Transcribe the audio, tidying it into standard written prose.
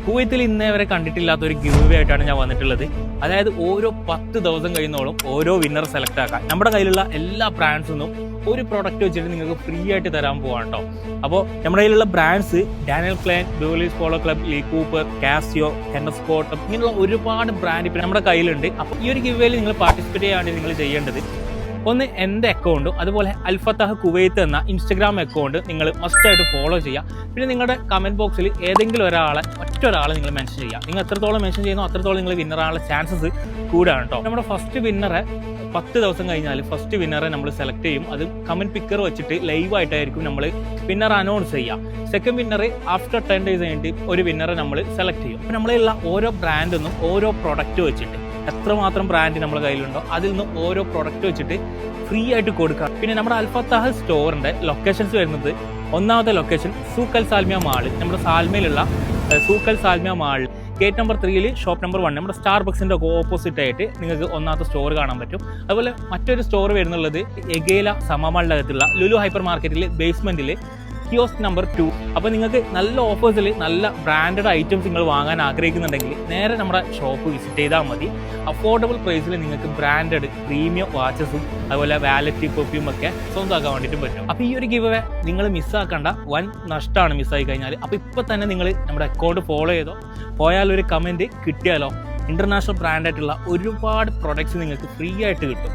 കുവൈത്തിൽ ഇന്നേ വരെ കണ്ടിട്ടില്ലാത്ത ഒരു ഗിവ് അവേ ആയിട്ടാണ് ഞാൻ വന്നിട്ടുള്ളത്. അതായത് ഓരോ 10 ദിവസം കഴിയുന്നോളം ഓരോ വിന്നർ സെലക്ട് ആക്കാം. നമ്മുടെ കയ്യിലുള്ള എല്ലാ ബ്രാൻഡ്സിനും ഒരു പ്രൊഡക്റ്റ് വെച്ചിട്ട് നിങ്ങൾക്ക് ഫ്രീ ആയിട്ട് തരാൻ പോവാണ് കേട്ടോ. അപ്പോൾ നമ്മുടെ കയ്യിലുള്ള brands Daniel Klein, Beverly's Polo Club, Lee Cooper, Casio, കെൻഡസ്കോട്ട്, ഇങ്ങനെയുള്ള ഒരുപാട് ബ്രാൻഡ് ഇപ്പം നമ്മുടെ കയ്യിലുണ്ട്. അപ്പോൾ ഈ ഒരു ഗിവ് അവേയിൽ നിങ്ങൾ പാർട്ടിസിപ്പേറ്റ് ചെയ്യാണ്ട് നിങ്ങൾ ചെയ്യേണ്ടത് ഒന്ന് എൻ്റെ അക്കൗണ്ടും അതുപോലെ അൽഫത്താഹ് കുവൈത്ത് എന്ന ഇൻസ്റ്റഗ്രാം അക്കൗണ്ട് നിങ്ങൾ മസ്റ്റായിട്ട് ഫോളോ ചെയ്യുക. പിന്നെ നിങ്ങളുടെ കമൻറ്റ് ബോക്സിൽ ഏതെങ്കിലും ഒറ്റൊരാളെ നിങ്ങൾ മെൻഷൻ ചെയ്യുക. നിങ്ങൾ എത്രത്തോളം മെൻഷൻ ചെയ്യുന്നോ അത്രത്തോളം നിങ്ങൾ വിന്നറാനുള്ള ചാൻസസ് കൂടാണ് കേട്ടോ. നമ്മുടെ ഫസ്റ്റ് വിന്നറെ 10 ദിവസം കഴിഞ്ഞാൽ ഫസ്റ്റ് വിന്നറെ നമ്മൾ സെലക്ട് ചെയ്യും. അത് കമൻറ്റ് പിക്കർ വെച്ചിട്ട് ലൈവായിട്ടായിരിക്കും നമ്മൾ വിന്നർ അനൗൺസ് ചെയ്യുക. സെക്കൻഡ് വിന്നർ ആഫ്റ്റർ 10 ഡേയ്സ് കഴിഞ്ഞിട്ട് ഒരു വിന്നറെ നമ്മൾ സെലക്ട് ചെയ്യും. അപ്പോൾ നമ്മളുള്ള ഓരോ ബ്രാൻഡൊന്നും ഓരോ പ്രൊഡക്റ്റ് വെച്ചിട്ട് എത്രമാത്രം ബ്രാൻഡ് നമ്മുടെ കയ്യിലുണ്ടോ അതിൽ നിന്ന് ഓരോ പ്രൊഡക്റ്റ് വെച്ചിട്ട് ഫ്രീ ആയിട്ട് കൊടുക്കാം. പിന്നെ നമ്മുടെ അൽഫത്താഹ് സ്റ്റോറിൻ്റെ ലൊക്കേഷൻസ് വരുന്നത്, ഒന്നാമത്തെ ലൊക്കേഷൻ സൂക്കൽ സാൽമിയ മാൾ, നമ്മുടെ സാൽമയിലുള്ള Souq Al Salmiya mall, gate number 3 shop number 1, നമ്മുടെ സ്റ്റാർബക്സിൻ്റെ ഓപ്പോസിറ്റ് ആയിട്ട് നിങ്ങൾക്ക് ഒന്നാമത്തെ സ്റ്റോർ കാണാൻ പറ്റും. അതുപോലെ മറ്റൊരു സ്റ്റോർ വരുന്നുള്ളത് എഗേല സമാമാളിൻ്റെ അകത്തുള്ള ലുലു ഹൈപ്പർ മാർക്കറ്റിൽ ബേസ്മെൻറ്റിൽ കിയോസ്ക് നമ്പർ 2. അപ്പോൾ നിങ്ങൾക്ക് നല്ല ഓഫേഴ്സിൽ നല്ല ബ്രാൻഡഡ് ഐറ്റംസ് നിങ്ങൾ വാങ്ങാൻ ആഗ്രഹിക്കുന്നുണ്ടെങ്കിൽ നേരെ നമ്മുടെ ഷോപ്പ് വിസിറ്റ് ചെയ്താൽ മതി. അഫോർഡബിൾ പ്രൈസിൽ നിങ്ങൾക്ക് ബ്രാൻഡഡ് പ്രീമിയം വാച്ചസും അതുപോലെ വാലറ്റ് പെർഫ്യൂം ഒക്കെ സ്വന്തമാക്കാൻ വേണ്ടിയിട്ട് പറ്റും. അപ്പോൾ ഈ ഒരു ഗിവ് അവേ നിങ്ങൾ മിസ്സാക്കേണ്ട, വൻ നഷ്ടമാണ് മിസ്സായി കഴിഞ്ഞാൽ. അപ്പോൾ ഇപ്പോൾ തന്നെ നിങ്ങൾ നമ്മുടെ അക്കൗണ്ട് ഫോളോ ചെയ്തോ, പോയാൽ ഒരു കമൻറ്റ് കിട്ടിയാലോ ഇന്റർനാഷണൽ ബ്രാൻഡായിട്ടുള്ള ഒരുപാട് പ്രൊഡക്ട്സ് നിങ്ങൾക്ക് ഫ്രീ ആയിട്ട് കിട്ടും.